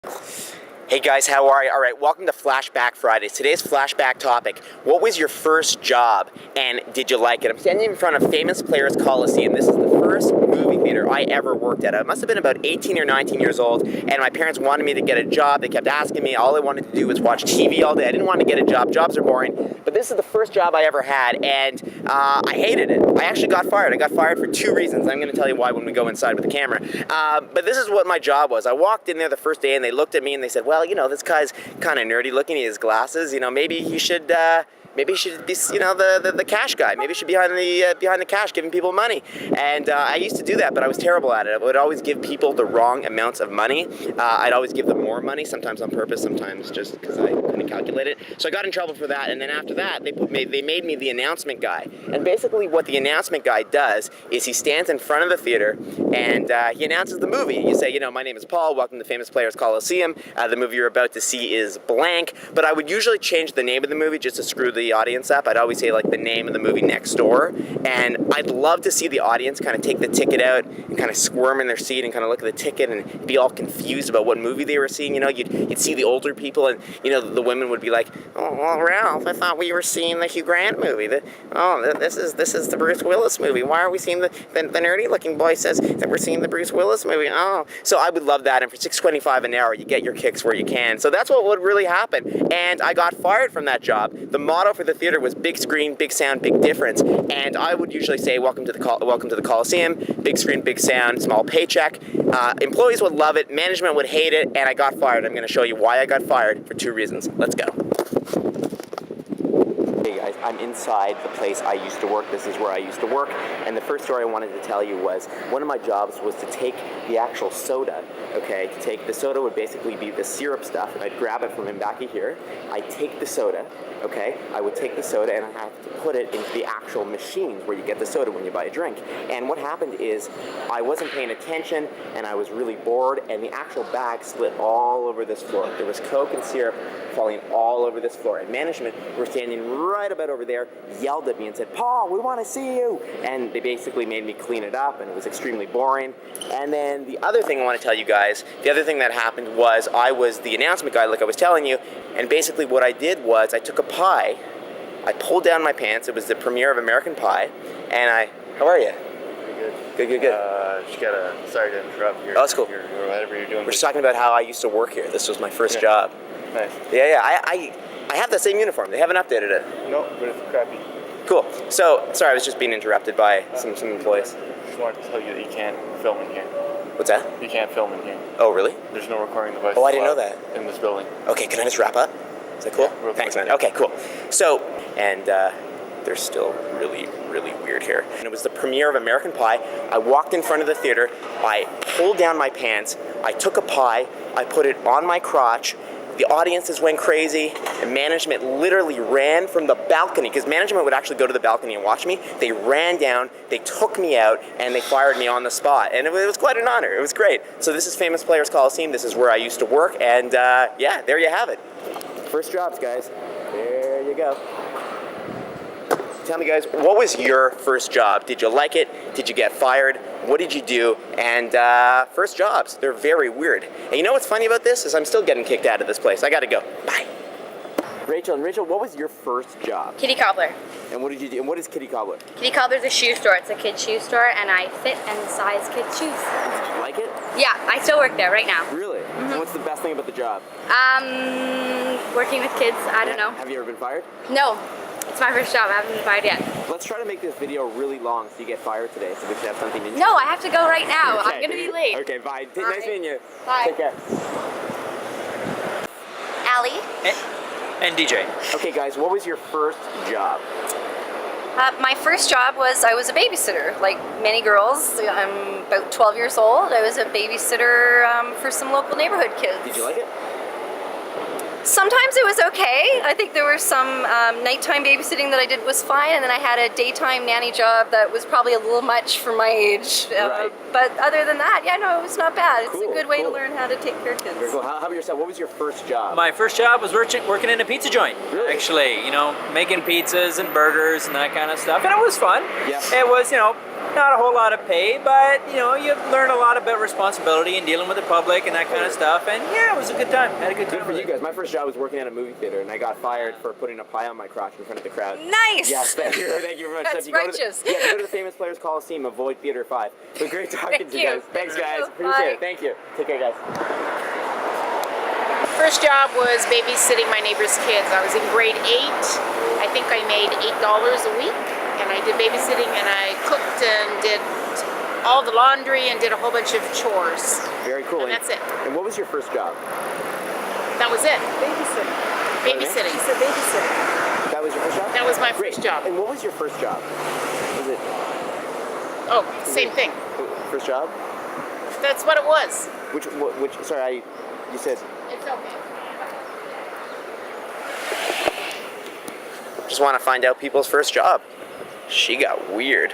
Hey guys, how are you? All right, welcome to Flashback Fridays. Today's flashback topic, what was your first job and did you like it? I'm standing in front of Famous Players Coliseum. This is the first movie theater I ever worked at. I must have been about 18 or 19 years old, and my parents wanted me to get a job. They kept asking me. All I wanted to do was watch TV all day. I didn't want to get a job. Jobs are boring. But this is the first job I ever had, and I hated it. I actually got fired. I got fired for two reasons. I'm going to tell you why when we go inside with the camera. But this is what my job was. I walked in there the first day, and they looked at me, and they said, well, you know, this guy's kind of nerdy looking at his glasses. You know, maybe he should be, you know, the cash guy. Maybe he should be behind the cash, giving people money. And I used to do that, but I was terrible at it. I would always give people the wrong amounts of money. I'd always give them more money, sometimes on purpose, sometimes just because I couldn't calculate it. So I got in trouble for that. And then after that, they made me the announcement guy. And basically, what the announcement guy does is he stands in front of the theater and he announces the movie. You say, you know, my name is Paul. Welcome to Famous Players Coliseum. The movie you're about to see is blank. But I would usually change the name of the movie just to screw the audience up. I'd always say like the name of the movie next door, and I'd love to see the audience kind of take the ticket out and kind of squirm in their seat and kind of look at the ticket and be all confused about what movie they were seeing. You know, you'd see the older people, and you know the women would be like, "Oh, well, Ralph, I thought we were seeing the Hugh Grant movie. This is the Bruce Willis movie. Why are we seeing the nerdy looking boy says that we're seeing the Bruce Willis movie? Oh." So I would love that, and for $6.25 an hour, you get your kicks where you can. So that's what would really happen, and I got fired from that job. The motto for the theater was big screen, big sound, big difference, and I would usually say welcome to the Coliseum, big screen, big sound, small paycheck. Employees would love it, management would hate it, and I got fired. I'm going to show you why I got fired for two reasons. Let's go. Hey guys, I'm inside the place I used to work. This is where I used to work, and the first story I wanted to tell you was one of my jobs was to take the actual soda, okay? To take the soda would basically be the syrup stuff, and I'd grab it from him back here. I'd take the soda, okay? I would take the soda and I have to put it into the actual machines where you get the soda when you buy a drink. And what happened is I wasn't paying attention and I was really bored, and the actual bag slid all over this floor. There was Coke and syrup falling all over this floor. And management were standing right about over there, yelled at me and said, "Paul, we want to see you." And they basically made me clean it up, and it was extremely boring. And then the other thing I want to tell you guys, the other thing that happened was I was the announcement guy, like I was telling you, and basically what I did was I took a pie, I pulled down my pants. It was the premiere of American Pie, and how are you? Good. Good. Sorry to interrupt your, Oh, that's cool. whatever you're doing. We're just talking about how I used to work here. This was my first job. Nice. Yeah. I have the same uniform. They haven't updated it. No, but it's crappy. Cool. So, sorry, I was just being interrupted by some employees. Just wanted to tell you that you can't film in here. What's that? You can't film in here. Oh, really? There's no recording device. Oh, I didn't know that. In this building. Okay, can I just wrap up? Is that cool? Yeah, real Thanks, quick. man. Okay, cool. So, and they're still really weird here. And it was the premiere of American Pie. I walked in front of the theater. I pulled down my pants. I took a pie. I put it on my crotch. The audiences went crazy, and management literally ran from the balcony, because management would actually go to the balcony and watch me. They ran down, they took me out, and they fired me on the spot. And it was quite an honor. It was great. So this is Famous Players Coliseum. This is where I used to work, and yeah, there you have it. First jobs, guys. There you go. Tell me, guys, what was your first job? Did you like it? Did you get fired? What did you do? And first jobs, they're very weird. And you know what's funny about this is I'm still getting kicked out of this place. I gotta go. Bye. Rachel, what was your first job? Kitty Cobbler. And what did you do? And what is Kitty Cobbler? Kitty Cobbler's a shoe store. It's a kid's shoe store, and I fit and size kids' shoes. Did you like it? Yeah, I still work there right now. Really? And what's the best thing about the job? Working with kids, I don't know. Have you ever been fired? No, it's my first job. I haven't been fired yet. Let's try to make this video really long so you get fired today, so we should have something to do. No, I have to go right now. Okay. I'm gonna be late. Okay, bye. Bye. Nice meeting you. Bye. Take care. Allie. And DJ. Okay, guys, what was your first job? My first job was I was a babysitter, like many girls. I'm about 12 years old. I was a babysitter for some local neighborhood kids. Did you like it? Sometimes it was okay. I think there were some nighttime babysitting that I did was fine, and then I had a daytime nanny job that was probably a little much for my age. Right. But other than that, yeah, no, it was not bad. It's Cool, a good way cool. to learn how to take care of kids. Very cool. How about yourself? What was your first job? My first job was working in a pizza joint. Really? Actually, making pizzas and burgers and that kind of stuff, and it was fun. Yeah. It was, Not a whole lot of pay, but you know, you learn a lot about responsibility and dealing with the public and that kind of stuff. And yeah, it was a good time. Had a good time. Good for with you it. guys. My first job was working at a movie theater, and I got fired for putting a pie on my crotch in front of the crowd. Nice. Yes, thank you very much. That's If you go to righteous. the, yeah, if you go to the Famous Players Coliseum, avoid Theater 5. But great talking Thank to you you. guys. Thanks, Thank guys. you. Appreciate Bye. it. Thank you. Take care, guys. First job was babysitting my neighbor's kids. I was in grade 8. I think I made $8 a week, and I did babysitting, and I cooked and did all the laundry and did a whole bunch of chores. Very cool. And that's it. And what was your first job? That was it. Babysitting. Babysitting. She said babysitting. That was your first job? That was my Great. first job. And what was your first job? Was it Oh, same thing. first job? That's what it was. Which? Sorry, you said. It's okay. Just want to find out people's first job. She got weird.